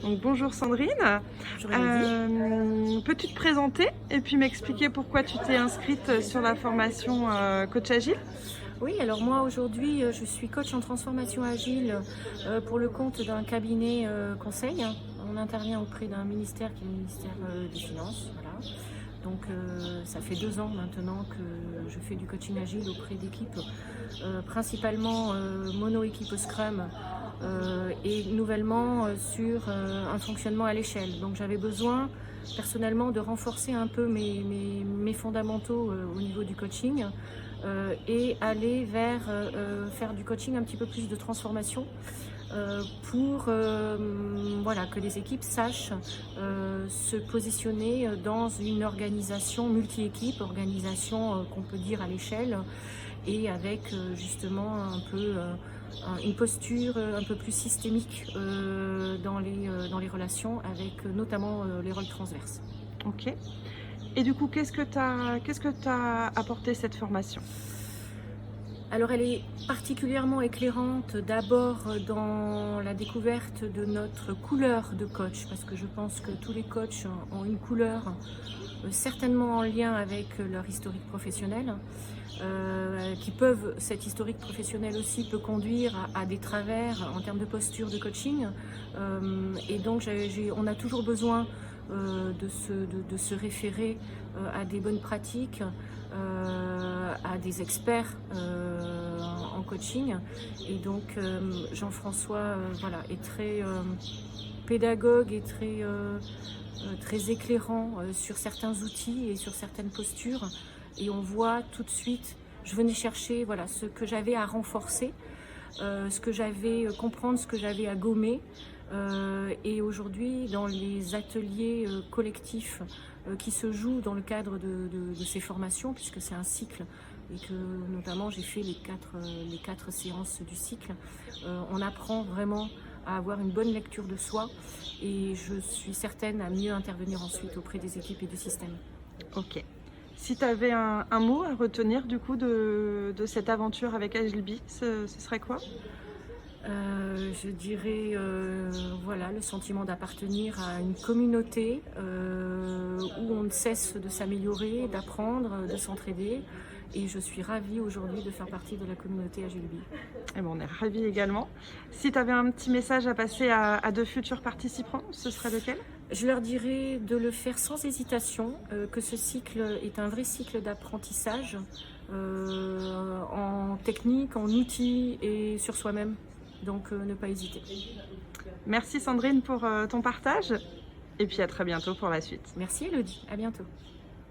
Donc, bonjour Sandrine. Bonjour Elodie. Peux-tu te présenter et puis m'expliquer pourquoi tu t'es inscrite sur la formation Coach Agile? Oui, alors moi aujourd'hui je suis coach en transformation agile pour le compte d'un cabinet conseil. On intervient auprès d'un ministère qui est le ministère des Finances. Voilà. Donc ça fait 2 ans maintenant que je fais du coaching agile auprès d'équipes, principalement mono-équipe Scrum et nouvellement sur un fonctionnement à l'échelle. Donc j'avais besoin personnellement de renforcer un peu mes fondamentaux au niveau du coaching et aller vers faire du coaching un petit peu plus de transformation pour voilà, que les équipes sachent se positionner dans une organisation multi-équipe, organisation qu'on peut dire à l'échelle, et avec justement un peu une posture un peu plus systémique dans les relations, avec notamment les rôles transverses. Ok. Et du coup, qu'est-ce que t'as apporté cette formation? Alors elle est particulièrement éclairante d'abord dans la découverte de notre couleur de coach, parce que je pense que tous les coachs ont une couleur certainement en lien avec leur historique professionnel, cette historique professionnelle aussi peut conduire à des travers en termes de posture de coaching, et donc on a toujours besoin de se référer à des bonnes pratiques, à des experts en coaching. Et donc Jean-François voilà, est très pédagogue et très éclairant sur certains outils et sur certaines postures. Et on voit tout de suite, je venais chercher voilà, ce que j'avais à renforcer, ce que j'avais comprendre, ce que j'avais à gommer. Et aujourd'hui, dans les ateliers collectifs qui se jouent dans le cadre de ces formations, puisque c'est un cycle et que notamment j'ai fait les quatre séances du cycle, on apprend vraiment à avoir une bonne lecture de soi, et je suis certaine à mieux intervenir ensuite auprès des équipes et du système. Ok. Si tu avais un mot à retenir du coup de cette aventure avec Agilby, ce serait quoi? Je dirais voilà, le sentiment d'appartenir à une communauté où on ne cesse de s'améliorer, d'apprendre, de s'entraider. Et je suis ravie aujourd'hui de faire partie de la communauté Agilby. Eh ben, on est ravis également. Si tu avais un petit message à passer à de futurs participants, ce serait lequel? Je leur dirais de le faire sans hésitation, que ce cycle est un vrai cycle d'apprentissage en technique, en outils et sur soi-même. Donc ne pas hésiter. Merci Sandrine pour ton partage et puis à très bientôt pour la suite. Merci Elodie, à bientôt.